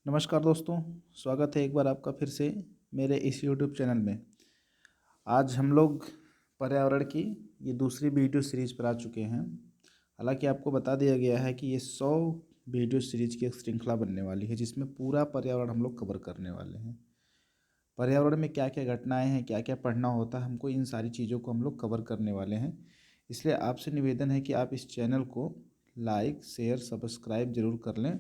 नमस्कार दोस्तों, स्वागत है एक बार आपका फिर से मेरे इस यूट्यूब चैनल में। आज हम लोग पर्यावरण की ये दूसरी वीडियो सीरीज पर आ चुके हैं। हालांकि आपको बता दिया गया है कि ये 100 वीडियो सीरीज की एक श्रृंखला बनने वाली है, जिसमें पूरा पर्यावरण हम लोग कवर करने वाले हैं। पर्यावरण में क्या क्या घटनाएं हैं, क्या क्या पढ़ना होता है हमको, इन सारी चीज़ों को हम लोग कवर करने वाले हैं। इसलिए आपसे निवेदन है कि आप इस चैनल को लाइक, शेयर, सब्सक्राइब जरूर कर लें,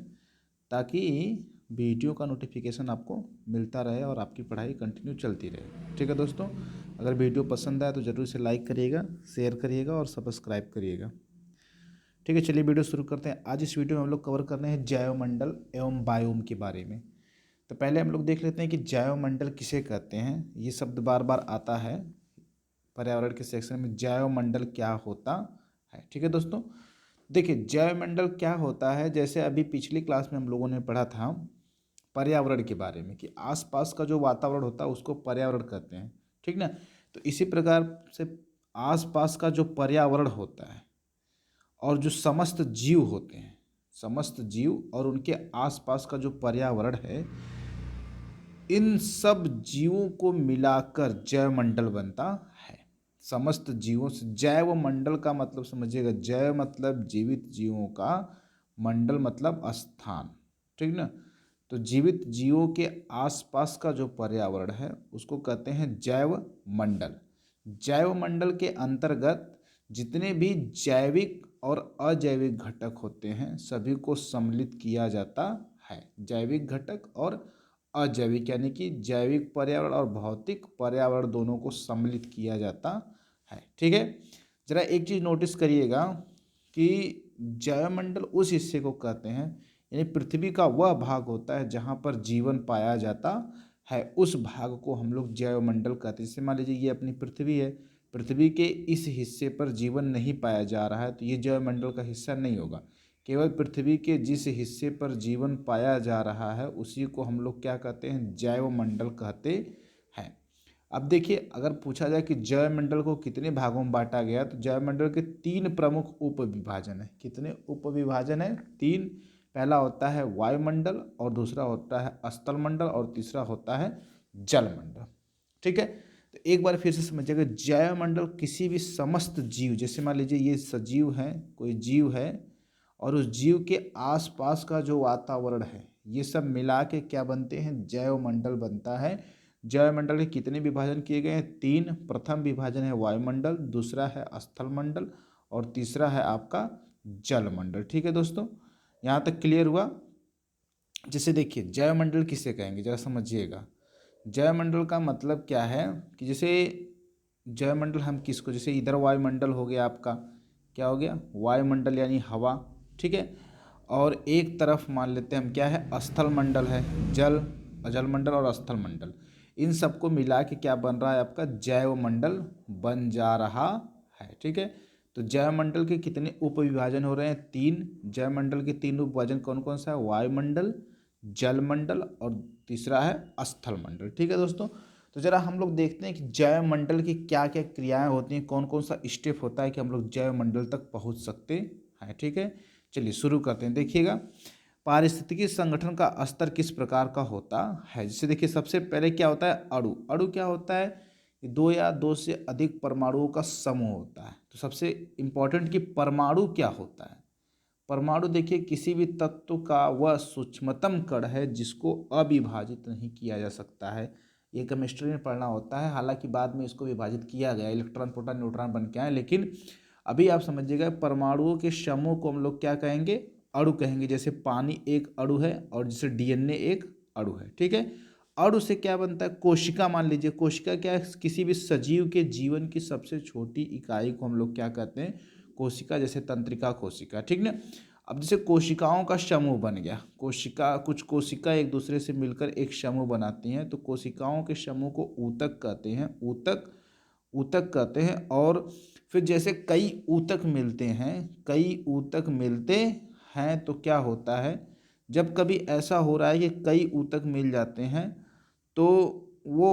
ताकि वीडियो का नोटिफिकेशन आपको मिलता रहे और आपकी पढ़ाई कंटिन्यू चलती रहे। ठीक है दोस्तों, अगर वीडियो पसंद आए तो ज़रूर से लाइक करिएगा, शेयर करिएगा और सब्सक्राइब करिएगा। ठीक है, चलिए वीडियो शुरू करते हैं। आज इस वीडियो में हम लोग कवर कर रहे हैं जैवमंडल एवं बायोम के बारे में। तो पहले हम लोग देख लेते हैं कि जैवमंडल किसे कहते हैं। ये शब्द बार बार आता है पर्यावरण के सेक्शन में, जैवमंडल क्या होता है। ठीक है दोस्तों, देखिए जैवमंडल क्या होता है। जैसे अभी पिछली क्लास में हम लोगों ने पढ़ा था पर्यावरण के बारे में कि आसपास का जो वातावरण होता है उसको पर्यावरण कहते हैं, ठीक ना। तो इसी प्रकार से आसपास का जो पर्यावरण होता है और जो समस्त जीव होते हैं, समस्त जीव और उनके आसपास का जो पर्यावरण है, इन सब जीवों को मिलाकर जैवमंडल बनता है। समस्त जीवों से, जैव मंडल का मतलब समझिएगा, जैव मतलब जीवित जीवों का, मंडल मतलब स्थान, ठीक ना। तो जीवित जीवों के आसपास का जो पर्यावरण है उसको कहते हैं जैव मंडल। जैव मंडल के अंतर्गत जितने भी जैविक और अजैविक घटक होते हैं सभी को सम्मिलित किया जाता है। जैविक घटक और अजैविक, यानी कि जैविक पर्यावरण और भौतिक पर्यावरण दोनों को सम्मिलित किया जाता है। ठीक है, जरा एक चीज नोटिस करिएगा कि जैवमंडल उस हिस्से को कहते हैं, यानी पृथ्वी का वह भाग होता है जहाँ पर जीवन पाया जाता है, उस भाग को हम लोग जैवमंडल कहते हैं। जैसे मान लीजिए ये अपनी पृथ्वी है, पृथ्वी के इस हिस्से पर जीवन नहीं पाया जा रहा है तो ये जैवमंडल का हिस्सा नहीं होगा। केवल पृथ्वी के जिस हिस्से पर जीवन पाया जा रहा है उसी को हम लोग क्या कहते हैं, जैवमंडल कहते हैं। अब देखिए, अगर पूछा जाए कि जैवमंडल को कितने भागों में बांटा गया, तो जैवमंडल के 3 प्रमुख उप विभाजन है। कितने उप विभाजन है? 3। पहला होता है वायुमंडल, और दूसरा होता है स्थल मंडल, और तीसरा होता है जलमंडल। ठीक है, तो एक बार फिर से समझिएगा, जैवमंडल किसी भी समस्त जीव, जैसे मान लीजिए ये सजीव है, कोई जीव है, और उस जीव के आसपास का जो वातावरण है ये सब मिला के क्या बनते हैं, जैवमंडल बनता है। जैवमंडल के कितने विभाजन किए गए हैं? 3। प्रथम विभाजन है वायुमंडल, दूसरा है स्थल मंडल, और तीसरा है आपका जलमंडल। ठीक है दोस्तों, यहाँ तक क्लियर हुआ। जैसे देखिए जैवमंडल किसे कहेंगे जरा समझिएगा। जैवमंडल का मतलब क्या है कि जैसे जैवमंडल हम किसको, जैसे इधर वायुमंडल हो गया आपका, क्या हो गया, वायुमंडल यानी हवा, ठीक है। और एक तरफ मान लेते हैं हम क्या है, स्थल मंडल है, जल, जलमंडल और स्थल मंडल, इन सबको मिला के क्या बन रहा है आपका, जैवमंडल बन जा रहा है। ठीक है, तो जैवमंडल के कितने उप विभाजन हो रहे हैं? 3। जैवमंडल के 3 उप विभाजन कौन कौन सा है? वायुमंडल, जलमंडल और तीसरा है स्थल मंडल। ठीक है दोस्तों, तो जरा हम लोग देखते हैं कि जैवमंडल की क्या क्या क्रियाएं होती हैं, कौन कौन सा स्टेप होता है कि हम लोग जैवमंडल तक पहुंच सकते हैं। ठीक है, चलिए शुरू करते हैं। देखिएगा, पारिस्थितिकी संगठन का स्तर किस प्रकार का होता है। जैसे देखिए, सबसे पहले क्या होता है, अणु। अणु क्या होता है? 2 या 2 से अधिक परमाणुओं का समूह होता है। तो सबसे इंपॉर्टेंट कि परमाणु क्या होता है। परमाणु देखिए किसी भी तत्व का वह सूक्ष्मतम कण है जिसको अविभाजित नहीं किया जा सकता है। ये केमिस्ट्री में पढ़ना होता है, हालांकि बाद में इसको विभाजित किया गया, इलेक्ट्रॉन प्रोटॉन न्यूट्रॉन बन के आए, लेकिन अभी आप समझिएगा परमाणुओं के समूह को हम लोग क्या कहेंगे, अणु कहेंगे। जैसे पानी एक अणु है और जैसे डीएनए एक अणु है। ठीक है, अणु से क्या बनता है, कोशिका। मान लीजिए कोशिका क्या है, किसी भी सजीव के जीवन की सबसे छोटी इकाई को हम लोग क्या कहते हैं, कोशिका। जैसे तंत्रिका कोशिका, ठीक ना। अब जैसे कोशिकाओं का समूह बन गया, कोशिका, कुछ कोशिका एक दूसरे से मिलकर एक समूह बनाती हैं, तो कोशिकाओं के समूह को ऊतक कहते हैं, ऊतक, ऊतक कहते हैं। और फिर जैसे कई ऊतक मिलते हैं, कई ऊतक मिलते हैं तो क्या होता है, जब कभी ऐसा हो रहा है कि कई ऊतक मिल जाते हैं तो वो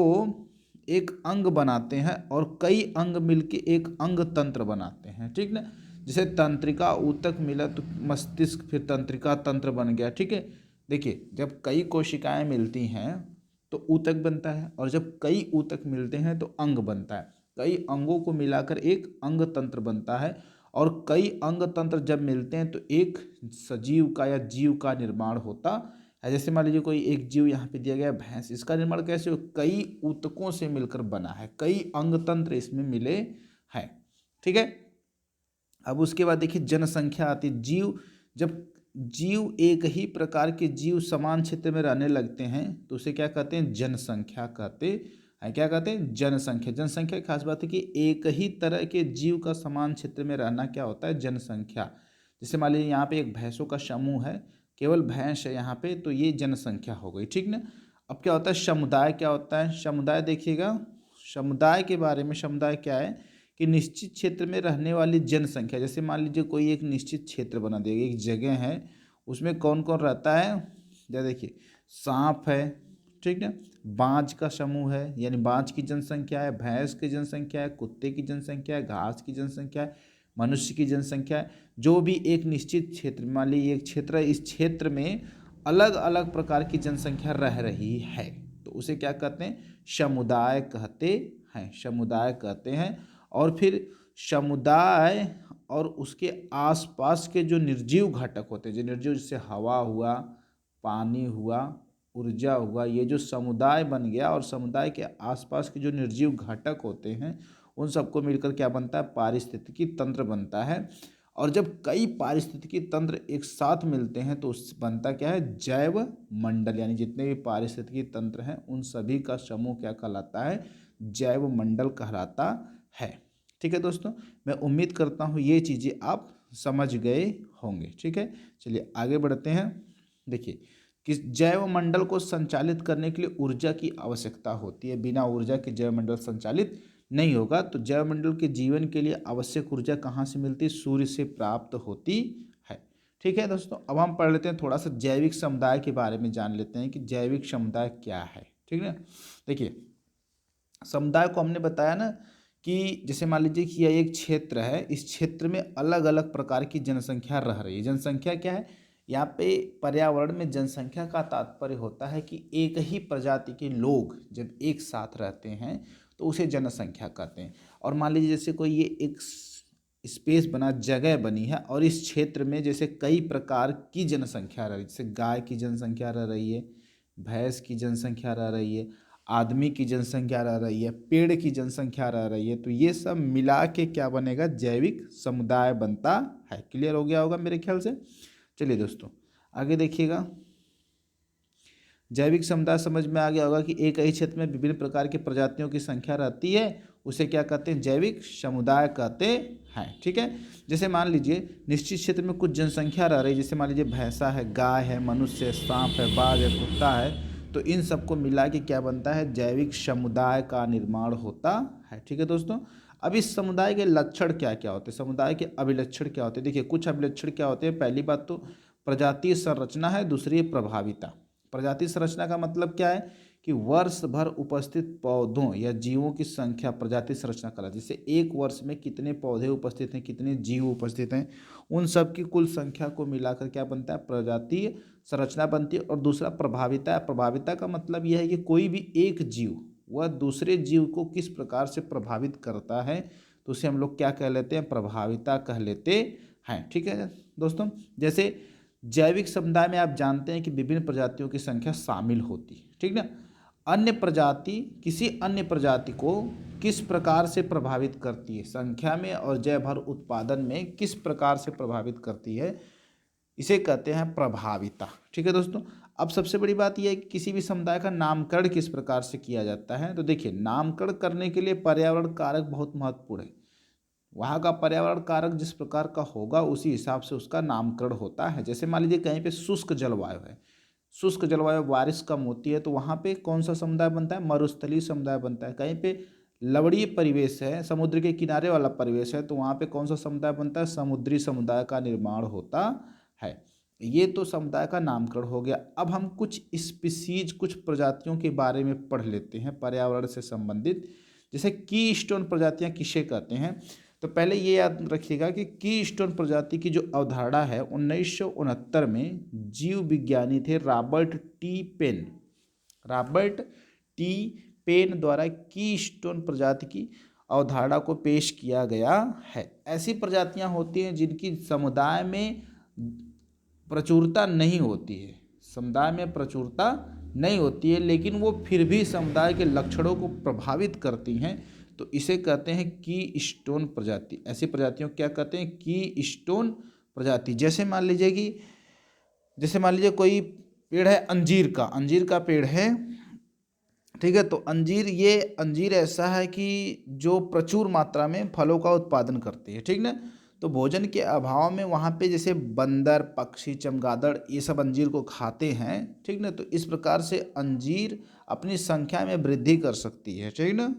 एक अंग बनाते हैं, और कई अंग मिलके एक अंग तंत्र बनाते हैं। ठीक ना, जैसे तंत्रिका ऊतक मिला तो मस्तिष्क, फिर तंत्रिका तंत्र बन गया। ठीक है, देखिए, जब कई कोशिकाएं मिलती हैं तो ऊतक बनता है, और जब कई ऊतक मिलते हैं तो अंग बनता है। कई अंगों को मिलाकर एक अंग तंत्र बनता है, और कई अंग तंत्र जब मिलते हैं तो एक सजीव का या जीव का निर्माण होता है। जैसे मान लीजिए कोई एक जीव यहाँ पे दिया गया है भैंस, इसका निर्माण कैसे हो, कई ऊतकों से मिलकर बना है, कई अंग तंत्र इसमें मिले हैं। ठीक है। अब उसके बाद देखिए जनसंख्या आती है। जब जीव एक ही प्रकार के जीव समान क्षेत्र में रहने लगते हैं तो उसे क्या कहते हैं, जनसंख्या कहते हैं। क्या कहते हैं, जनसंख्या। जनसंख्या की खास बात है कि एक ही तरह के जीव का समान क्षेत्र में रहना क्या होता है, जनसंख्या। जैसे मान लीजिए यहाँ पे एक भैंसों का समूह है, केवल भैंस है यहाँ पे, तो ये जनसंख्या हो गई। ठीक ना। अब क्या होता है समुदाय, क्या होता है समुदाय, देखिएगा समुदाय के बारे में। समुदाय क्या है कि निश्चित क्षेत्र में रहने वाली जनसंख्या। जैसे मान लीजिए कोई एक निश्चित क्षेत्र बना देगा, एक जगह है, उसमें कौन कौन रहता है, जैसे देखिए सांप है, ठीक है, बाज का समूह है, यानी बाज की जनसंख्या है, भैंस की जनसंख्या है, कुत्ते की जनसंख्या है, घास की जनसंख्या है, मनुष्य की जनसंख्या है। जो भी एक निश्चित क्षेत्र, मान लीजिए एक क्षेत्र है, इस क्षेत्र में अलग अलग प्रकार की जनसंख्या रह रही है, तो उसे क्या कहते हैं, समुदाय कहते हैं। समुदाय कहते हैं। और फिर समुदाय और उसके आसपास के जो निर्जीव घटक होते हैं, जो निर्जीव, जैसे हवा हुआ, पानी हुआ, ऊर्जा हुआ, ये जो समुदाय बन गया, और समुदाय के आसपास के जो निर्जीव घटक होते हैं उन सबको मिलकर क्या बनता है, पारिस्थितिकी तंत्र बनता है। और जब कई पारिस्थितिकी तंत्र एक साथ मिलते हैं तो उस बनता क्या है, जैव मंडल। यानी जितने भी पारिस्थितिकी तंत्र हैं उन सभी का समूह क्या कहलाता है, जैव मंडल कहलाता है। ठीक है दोस्तों, मैं उम्मीद करता हूँ ये चीज़ें आप समझ गए होंगे। ठीक है, चलिए आगे बढ़ते हैं। देखिए कि जैव मंडल को संचालित करने के लिए ऊर्जा की आवश्यकता होती है। बिना ऊर्जा के जैव मंडल संचालित नहीं होगा। तो जैव मंडल के जीवन के लिए आवश्यक ऊर्जा कहाँ से मिलती है, सूर्य से प्राप्त होती है। ठीक है दोस्तों, अब हम पढ़ लेते हैं थोड़ा सा जैविक समुदाय के बारे में, जान लेते हैं कि जैविक समुदाय क्या है। ठीक है, देखिए समुदाय को हमने बताया ना कि जैसे मान लीजिए कि यह एक क्षेत्र है, इस क्षेत्र में अलग अलग प्रकार की जनसंख्या रह रही है। जनसंख्या क्या है, यहाँ पे पर्यावरण में जनसंख्या का तात्पर्य होता है कि एक ही प्रजाति के लोग जब एक साथ रहते हैं तो उसे जनसंख्या कहते हैं। और मान लीजिए जैसे कोई ये एक स्पेस बना, जगह बनी है, और इस क्षेत्र में जैसे कई प्रकार की जनसंख्या रह रही है, जैसे गाय की जनसंख्या रह रही है, भैंस की जनसंख्या रह रही है, आदमी की जनसंख्या रह रही है, पेड़ की जनसंख्या रह रही है, तो ये सब मिला के क्या बनेगा, जैविक समुदाय बनता है। क्लियर हो गया होगा मेरे ख्याल से। चलिए दोस्तों आगे देखिएगा। जैविक समुदाय समझ में आ गया होगा कि एक ही क्षेत्र में विभिन्न प्रकार की प्रजातियों की संख्या रहती है, उसे क्या कहते हैं, जैविक समुदाय कहते हैं। ठीक है, जैसे मान लीजिए निश्चित क्षेत्र में कुछ जनसंख्या रह रही है, जैसे मान लीजिए भैंसा है, गाय है, मनुष्य है, सांप है, बाज है, कुत्ता है, तो इन सबको मिला के क्या बनता है, जैविक समुदाय का निर्माण होता है। ठीक है दोस्तों, अब इस समुदाय के लक्षण क्या क्या होते हैं, समुदाय के अभिलक्षण क्या होते हैं। देखिए कुछ अभिलक्षण क्या होते हैं। पहली बात तो प्रजातीय संरचना है, दूसरी है प्रभाविता। प्रजाति संरचना का मतलब क्या है कि वर्ष भर उपस्थित पौधों या जीवों की संख्या प्रजाति संरचना कहलाती है। जैसे एक वर्ष में कितने पौधे उपस्थित हैं, कितने जीव उपस्थित हैं, उन सब की कुल संख्या को मिलाकर क्या बनता है, प्रजातीय संरचना बनती है। और दूसरा प्रभाविता। प्रभाविता का मतलब यह है कि कोई भी एक जीव वह दूसरे जीव को किस प्रकार से प्रभावित करता है, तो उसे हम लोग क्या कह लेते हैं, प्रभाविता कह लेते हैं। ठीक है दोस्तों, जैसे जैविक समुदाय में आप जानते हैं कि विभिन्न प्रजातियों की संख्या शामिल होती है। ठीक ना। अन्य प्रजाति किसी अन्य प्रजाति को किस प्रकार से प्रभावित करती है, संख्या में और जैव भर उत्पादन में किस प्रकार से प्रभावित करती है, इसे कहते हैं प्रभाविता। ठीक है दोस्तों, अब सबसे बड़ी बात यह है कि किसी भी समुदाय का नामकरण किस प्रकार से किया जाता है। तो देखिए नामकरण करने के लिए पर्यावरण कारक बहुत महत्वपूर्ण है। वहाँ का पर्यावरण कारक जिस प्रकार का होगा उसी हिसाब से उसका नामकरण होता है। जैसे मान लीजिए कहीं पे शुष्क जलवायु है, शुष्क जलवायु, बारिश कम होती है, तो वहाँ पे कौन सा समुदाय बनता है, मरुस्थलीय समुदाय बनता है। कहीं पे लवणीय परिवेश है, समुद्र के किनारे वाला परिवेश है, तो वहाँ पे कौन सा समुदाय बनता है, समुद्री समुदाय का निर्माण होता है। ये तो समुदाय का नामकरण हो गया। अब हम कुछ स्पीसीज, कुछ प्रजातियों के बारे में पढ़ लेते हैं पर्यावरण से संबंधित। जैसे की स्टोन प्रजातियाँ किसे कहते हैं, तो पहले ये याद रखिएगा कि कीस्टोन प्रजाति की जो अवधारणा है 1969 में जीव विज्ञानी थे रॉबर्ट टी पेन द्वारा कीस्टोन प्रजाति की अवधारणा को पेश किया गया है। ऐसी प्रजातियां होती हैं जिनकी समुदाय में प्रचुरता नहीं होती है, समुदाय में प्रचुरता नहीं होती है, लेकिन वो फिर भी समुदाय के लक्षणों को प्रभावित करती हैं, तो इसे कहते हैं कीस्टोन प्रजाति। ऐसी प्रजातियों को क्या कहते हैं? कीस्टोन प्रजाति। जैसे मान लीजिए कोई पेड़ है अंजीर का पेड़ है, ठीक है। तो अंजीर ऐसा है कि जो प्रचुर मात्रा में फलों का उत्पादन करती है, ठीक ना। तो भोजन के अभाव में वहाँ पे जैसे बंदर, पक्षी, चमगादड़ ये सब अंजीर को खाते हैं, ठीक ना। तो इस प्रकार से अंजीर अपनी संख्या में वृद्धि कर सकती है, ठीक ना।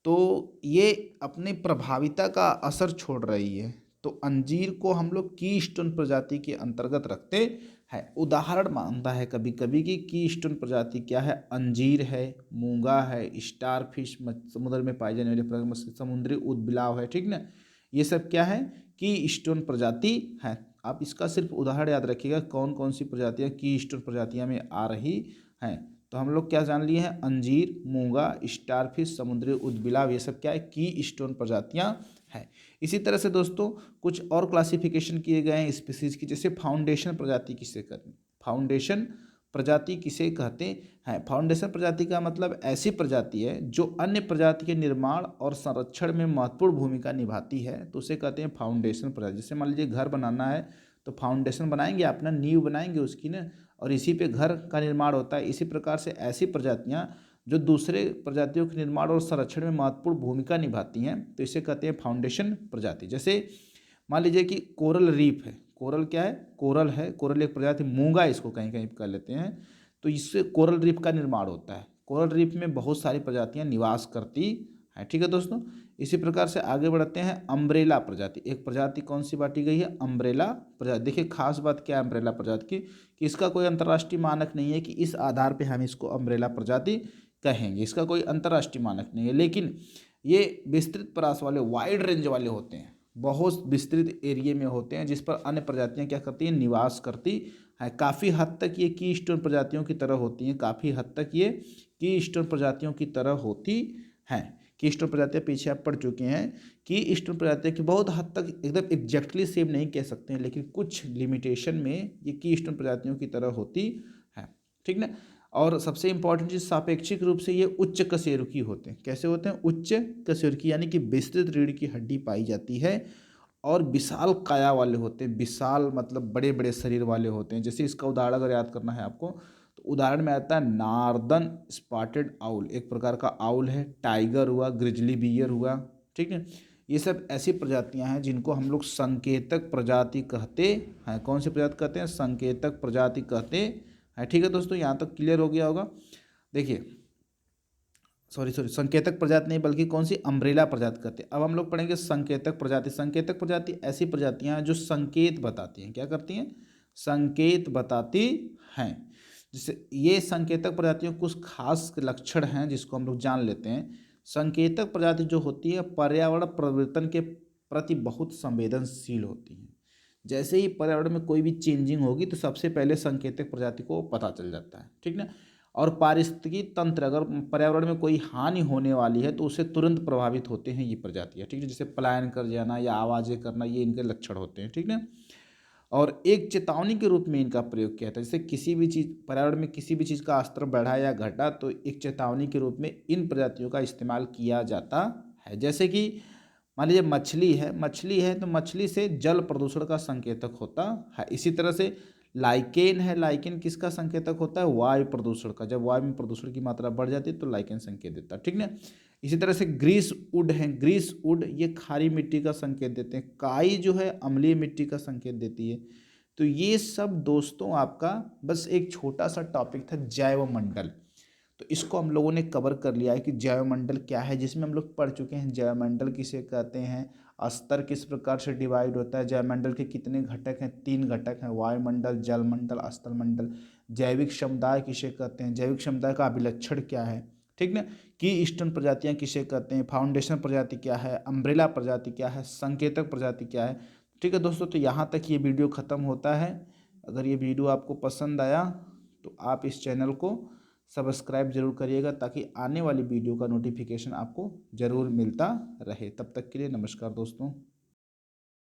तो ये अपनी प्रभाविता का असर छोड़ रही है, तो अंजीर को हम लोग कीस्टोन प्रजाति के अंतर्गत रखते हैं। उदाहरण मानता है कभी कभी कि कीस्टोन प्रजाति क्या है? अंजीर है, मूंगा है, स्टार फिश समुद्र में पाए जाने वाले समुद्री उदबिलाव है, ठीक ना। ये सब क्या है? कीस्टोन प्रजाति है। आप इसका सिर्फ उदाहरण याद रखिएगा कौन कौन सी प्रजातियां कीस्टोन प्रजातियां में आ रही हैं। तो हम लोग क्या जान लिए हैं? अंजीर, मूंगा, स्टारफिश, समुद्री उदबिलाव, ये सब क्या है? कीस्टोन प्रजातियां हैं। इसी तरह से दोस्तों कुछ और क्लासिफिकेशन किए गए हैं स्पीसीज की, जैसे फाउंडेशन प्रजाति किसे कहते हैं? फाउंडेशन प्रजाति किसे कहते हैं? फाउंडेशन प्रजाति का मतलब ऐसी प्रजाति है जो अन्य प्रजाति के निर्माण और संरक्षण में महत्वपूर्ण भूमिका निभाती है, तो उसे कहते हैं फाउंडेशन प्रजाति। जैसे मान लीजिए घर बनाना है तो फाउंडेशन बनाएंगे, अपना नींव बनाएंगे उसकी ना, और इसी पे घर का निर्माण होता है। इसी प्रकार से ऐसी प्रजातियां जो दूसरे प्रजातियों के निर्माण और संरक्षण में महत्वपूर्ण भूमिका निभाती हैं, तो इसे कहते हैं फाउंडेशन प्रजाति। जैसे मान लीजिए कि कोरल रीफ है, कोरल क्या है? कोरल है, कोरल एक प्रजाति, मूंगा इसको कहीं कहीं कर लेते हैं, तो इससे कोरल रीफ का निर्माण होता है। कोरल रीफ में बहुत सारी प्रजातियां निवास करती है, ठीक है दोस्तों। इसी प्रकार से आगे बढ़ते हैं। अम्ब्रेला प्रजाति, एक प्रजाति कौन सी बांटी गई है? अम्ब्रेला प्रजाति। देखिए खास बात क्या है अम्ब्रेला प्रजाति की, कि इसका कोई अंतर्राष्ट्रीय मानक नहीं है कि इस आधार पे हम इसको अम्ब्रेला प्रजाति कहेंगे, इसका कोई अंतर्राष्ट्रीय मानक नहीं है, लेकिन ये विस्तृत परास वाले, वाइड रेंज वाले होते हैं, बहुत विस्तृत एरिया में होते हैं, जिस पर अन्य प्रजातियां क्या करती हैं? निवास करती है। काफ़ी हद तक ये कीस्टोन प्रजातियों की तरह होती हैं, काफ़ी हद तक ये कीस्टोन प्रजातियों की तरह होती हैं। कीस्टोन प्रजातियां पीछे आप पढ़ चुके हैं। कीस्टोन प्रजातियां की बहुत हद तक एकदम एग्जैक्टली सेम नहीं कह सकते हैं, लेकिन कुछ लिमिटेशन में ये कीस्टोन प्रजातियों की तरह होती है, ठीक ना। और सबसे इंपॉर्टेंट चीज़, सापेक्षिक रूप से ये उच्च कशेरुकी होते हैं। कैसे होते हैं? उच्च कशेरुकी, यानी कि विस्तृत रीढ़ की हड्डी पाई जाती है, और विशाल काया वाले होते हैं। विशाल मतलब बड़े बड़े शरीर वाले होते हैं। जैसे इसका उदाहरण अगर याद करना है आपको, तो उदाहरण में आता है नार्दर्न स्पॉटेड आउल, एक प्रकार का आउल है, टाइगर हुआ, ग्रिजली बियर हुआ, ठीक है। ये सब ऐसी प्रजातियां हैं जिनको हम लोग संकेतक प्रजाति कहते हैं। कौन सी प्रजाति कहते हैं? संकेतक प्रजाति कहते हैं, ठीक है दोस्तों। यहाँ तक क्लियर हो गया होगा। देखिए सॉरी संकेतक प्रजाति नहीं, बल्कि कौन सी? अम्ब्रेला प्रजाति कहते हैं। अब हम लोग पढ़ेंगे संकेतक प्रजाति। संकेतक प्रजाति ऐसी प्रजातियां हैं जो संकेत बताती हैं। क्या करती हैं? संकेत बताती हैं। जैसे ये संकेतक प्रजातियों के कुछ खास लक्षण हैं जिसको हम लोग जान लेते हैं। संकेतक प्रजाति जो होती है पर्यावरण परिवर्तन के प्रति बहुत संवेदनशील होती है। जैसे ही पर्यावरण में कोई भी चेंजिंग होगी तो सबसे पहले संकेतक प्रजाति को पता चल जाता है, ठीक ना। और पारिस्थितिकी तंत्र, अगर पर्यावरण में कोई हानि होने वाली है तो उससे तुरंत प्रभावित होते हैं ये प्रजातियाँ, ठीक है। जैसे पलायन कर जाना या आवाज़ें करना, ये इनके लक्षण होते हैं, ठीक ना। और एक चेतावनी के रूप में इनका प्रयोग किया था। जैसे किसी भी चीज़, पर्यावरण में किसी भी चीज़ का स्तर बढ़ा या घटा, तो एक चेतावनी के रूप में इन प्रजातियों का इस्तेमाल किया जाता है। जैसे कि मान लीजिए मछली है तो मछली से जल प्रदूषण का संकेतक होता है। इसी तरह से लाइकेन है, लाइकेन किसका संकेतक होता है? वायु प्रदूषण का। जब वायु में प्रदूषण की मात्रा बढ़ जाती है तो लाइकेन संकेत देता है, ठीक ना। इसी तरह से ग्रीस वुड है, ग्रीस वुड ये खारी मिट्टी का संकेत देते हैं। काई जो है अम्लीय मिट्टी का संकेत देती है। तो ये सब दोस्तों आपका बस एक छोटा सा टॉपिक था जैवमंडल। तो इसको हम लोगों ने कवर कर लिया है कि जैवमंडल क्या है, जिसमें हम लोग पढ़ चुके हैं जैवमंडल किसे कहते हैं, स्तर किस प्रकार से डिवाइड होता है, जैवमंडल के कितने घटक हैं? 3 घटक हैं, वायुमंडल, जलमंडल, स्थलमंडल। जैविक समुदाय किसे कहते हैं, जैविक समुदाय का अभिलक्षण क्या है, ठीक ना। की स्टोन प्रजातियां किसे कहते हैं, फाउंडेशन प्रजाति क्या है, अम्ब्रेला प्रजाति क्या है, संकेतक प्रजाति क्या है। ठीक है दोस्तों, तो यहाँ तक ये वीडियो ख़त्म होता है। अगर ये वीडियो आपको पसंद आया तो आप इस चैनल को सब्सक्राइब जरूर करिएगा, ताकि आने वाली वीडियो का नोटिफिकेशन आपको ज़रूर मिलता रहे। तब तक के लिए नमस्कार दोस्तों।